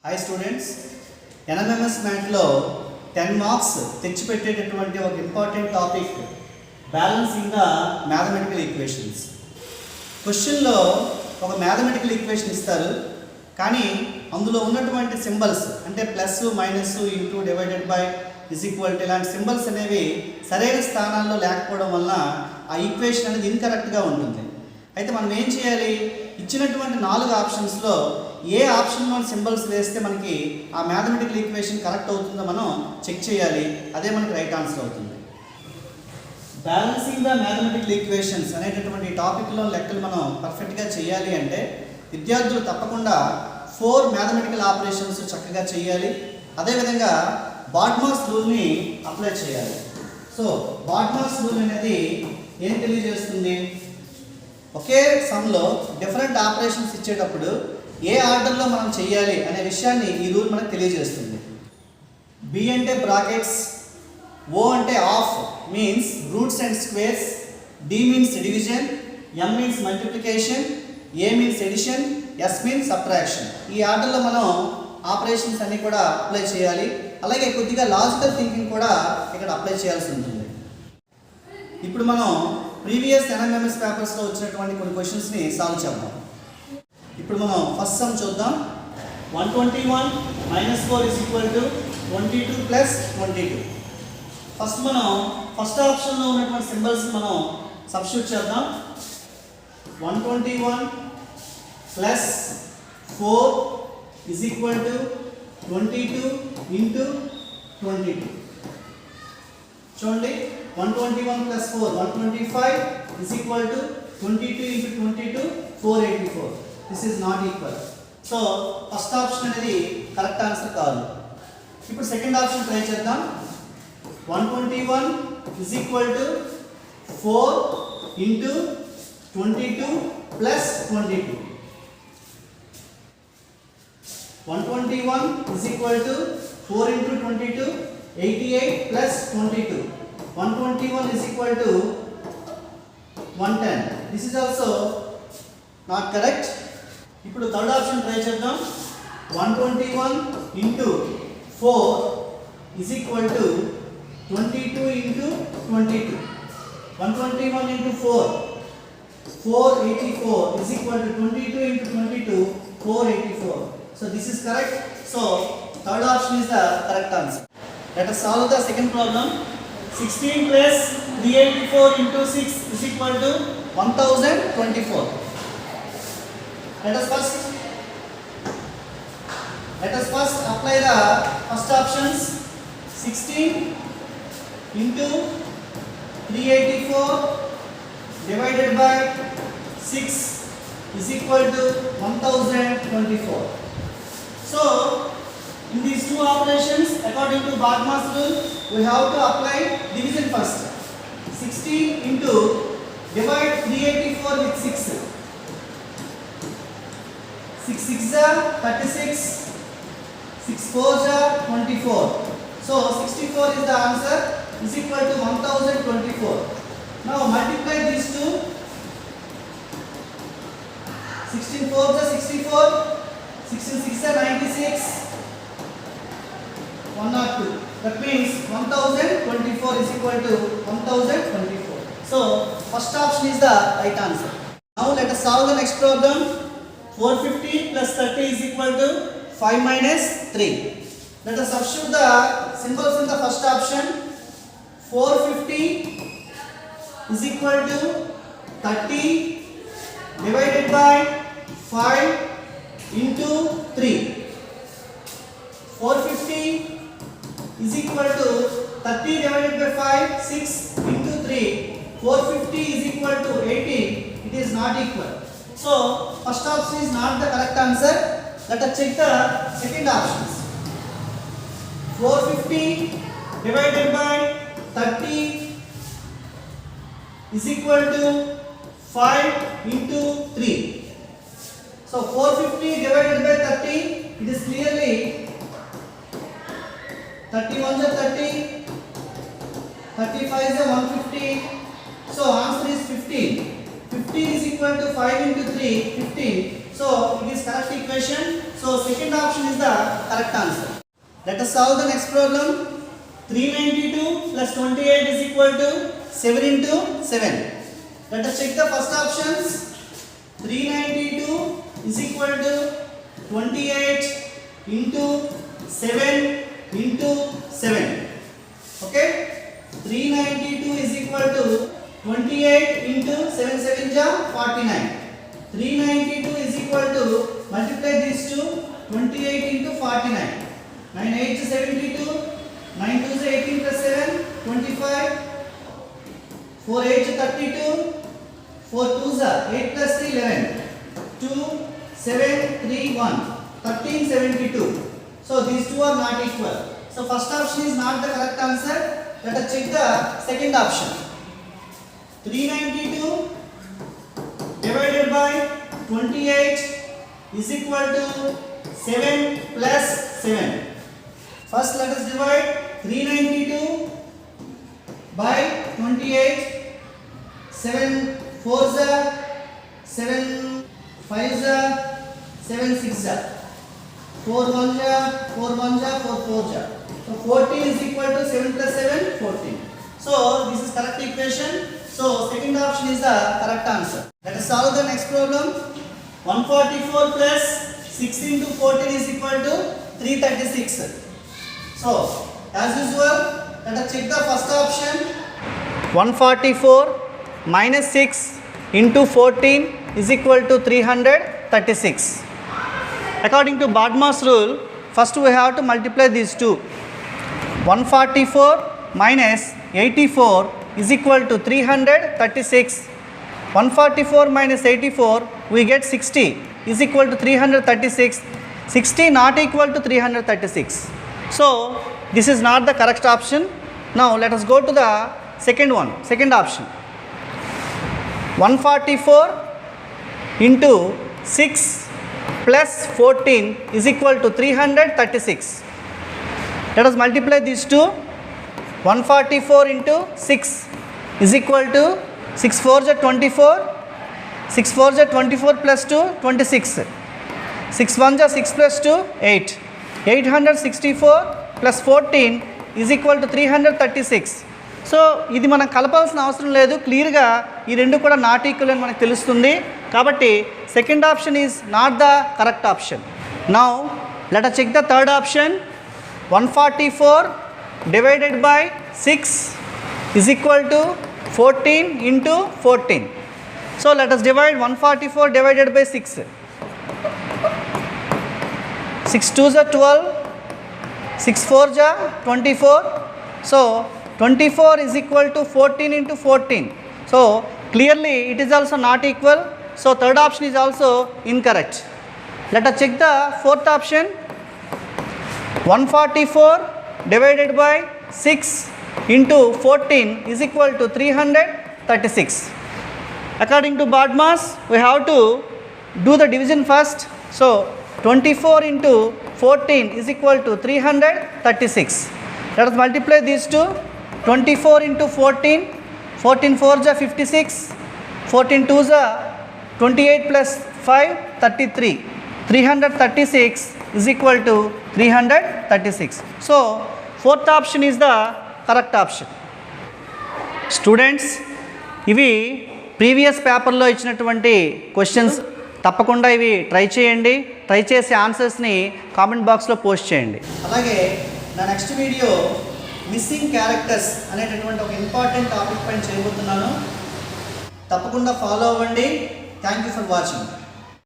Hi students, NMMS మ్యాథ్లో 10 marks తెచ్చిపెట్టేటటువంటి ఒక important topic balancing the mathematical equations. క్వశ్చన్లో ఒక mathematical equation ఇస్తారు, కానీ అందులో ఉన్నటువంటి సింబల్స్ అంటే plus minus into divided by is equal to ఇలాంటి సింబల్స్ అనేవి సరైన స్థానాల్లో లేకపోవడం వల్ల ఆ ఈక్వేషన్ అనేది ఇన్కరెక్ట్గా ఉంటుంది. అయితే మనం ఏం చేయాలి, ఇచ్చినటువంటి 4 ఆప్షన్స్లో ఏ ఆప్షన్లో సింబల్స్ వేస్తే మనకి ఆ మ్యాథమెటికల్ ఈక్వేషన్ కరెక్ట్ అవుతుందో మనం చెక్ చేయాలి. అదే మనకి రైట్ ఆన్సర్ అవుతుంది. బ్యాలెన్సింగ్ ద మ్యాథమెటికల్ ఈక్వేషన్స్ అనేటటువంటి టాపిక్లో లెక్కలు మనం పర్ఫెక్ట్గా చేయాలి అంటే విద్యార్థులు తప్పకుండా 4 మ్యాథమెటికల్ ఆపరేషన్స్ చక్కగా చేయాలి. అదేవిధంగా బాడ్మాస్ రూల్ని అప్లై చేయాలి. సో బాడ్మాస్ రూల్ అనేది ఏం తెలియజేస్తుంది, ఒకే సమ్లో డిఫరెంట్ ఆపరేషన్స్ ఇచ్చేటప్పుడు ఏ ఆర్డర్లో మనం చేయాలి అనే విషయాన్ని ఈ రూల్ మనకు తెలియజేస్తుంది. బి అంటే బ్రాకెట్స్, ఓ అంటే of means roots and squares, D means division, M means multiplication, A means addition, S means subtraction. ఈ ఆర్డర్లో మనం ఆపరేషన్స్ అన్నీ కూడా అప్లై చేయాలి. అలాగే కొద్దిగా లాజికల్ థింకింగ్ కూడా ఇక్కడ అప్లై చేయాల్సి ఉంటుంది. ఇప్పుడు మనం ప్రీవియస్ ఎన్ఎంఎంఎస్ పేపర్స్లో వచ్చినటువంటి కొన్ని క్వశ్చన్స్ని సాల్వ్ చేద్దాం. ఇప్పుడు మనం ఫస్ట్ సమ్ చూద్దాం. 121 - 4 = 22 + 22. ఫస్ట్ మనం ఫస్ట్ ఆప్షన్లో ఉన్నటువంటి సింబల్స్ మనం సబ్స్టిట్యూట్ చేద్దాం. 121 + 4 = 22 × 22. చూడండి, 121 + 4 125 = 22 × 22 484. This is not equal. So first option అనేది కరెక్ట్ ఆన్సర్ కాదు. ఇప్పుడు సెకండ్ ఆప్షన్ ట్రై చేద్దాం. 121 = 4 × 22 + 22. 121 = 4 × 22 88 + 22. 121 = 110. This is also not correct. ఇప్పుడు థర్డ్ ఆప్షన్ ట్రై చేద్దాం. 121 × 4 = 22 × 22. 121 × 4 484 = 22 × 22 484. So this is correct. So third option is the correct answer. Let us solve the second problem. 16 + 384 × 6 = 1024. Let us first apply the first options. 16 × 384 divided by 6 = 1024. So in these two operations, according to Bagmas rule, we have to apply division first. 16 divide 384 with 6. 6 6s are 36, 6 4s are 24. So 64 is the answer, is equal to 1024. Now multiply these two. 16 4s are 64, 16 6s are 96, 102. That means 1024 is equal to 1024. So first option is the right answer. Now let us solve the next problem. 450 + 30 = 5 - 3. Let us substitute the symbols in the first option. 450 = 30 divided by 5 × 3. 450 = 30 divided by 5 6 × 3. 450 = 80. It is not equal. So first option is not the correct answer. Let us check the second options. 450 divided by 30 = 5 × 3. So 450 divided by 30, it is clearly 31 is 30, 35 is 150. So answer is 15. 15 is equal to 5 into 3, 15. So it is correct equation. So second option is the correct answer. Let us solve the next problem. 392 plus 28 is equal to 7 into 7. Let us check the first options. 392 is equal to 28 into 7 into 7. Okay? 392 is equal to 28 into 7 7 ja 49. 392 is equal to, multiply these two, 28 into 49. 9 8 is 72, 9 2 is 18 plus 7, 25. 4 8 is 32, 4 2 is 8 plus 3, 11. 2 7 3 1, 1372. So these two are not equal. So first option is not the correct answer. Let us check the second option. 392 divided by 28 is equal to 7 plus 7. First let us divide 392 by 28. 7 4s are 7 5s are 7 6s are 4 1s are 4 1s are 4 4s are. So 14 is equal to 7 plus 7, 14. So this is correct equation. So second option is the correct answer. Let us solve the next problem. 144 plus 6 into 14 is equal to 336. So as usual, let us check the first option. 144 minus 6 into 14 is equal to 336. According to Badmas rule, first we have to multiply these two. 144 minus 84 is equal to 336. 144 minus 84, we get 60 is equal to 336. 60 not equal to 336. So this is not the correct option. Now let us go to the second one, second option. 144 into 6 plus 14 is equal to 336. Let us multiply these two. 144 into 6 is equal to 6 4s are 24. 6 4s are 24 plus 2, 26. 6 1s are 6 plus 2, 8. 864 plus 14 is equal to 336. So ఇది మనం కలపాల్సిన అవసరం లేదు, క్లియర్గా ఈ రెండు కూడా not equal అని మనకు తెలుస్తుంది. కాబట్టి second option is not the correct option. Now let us check the third option. 144 divided by 6 is equal to 14 into 14. So let us divide 144 divided by 6. 6 2s are 12, 6 4s are 24. So 24 is equal to 14 into 14. So clearly it is also not equal. So third option is also incorrect. Let us check the fourth option. 144 divided by 6 into 14 is equal to 336. According to Badmas, we have to do the division first. So 24 into 14 is equal to 336. Let us multiply these two. 24 into 14, 14 4s are 56, 14 2s are 28 plus 5, 33. 336 is equal to 336. So fourth option is the correct option. Students, ఇవి previous పేపర్లో ఇచ్చినటువంటి questions. తప్పకుండా ఇవి try చేయండి. Try చేసి ఆన్సర్స్ని comment బాక్స్లో post చేయండి. అలాగే నా నెక్స్ట్ వీడియో మిస్సింగ్ క్యారెక్టర్స్ అనేటటువంటి ఒక ఇంపార్టెంట్ టాపిక్ పైన చేయబోతున్నాను. తప్పకుండా ఫాలో అవ్వండి. Thank you for watching.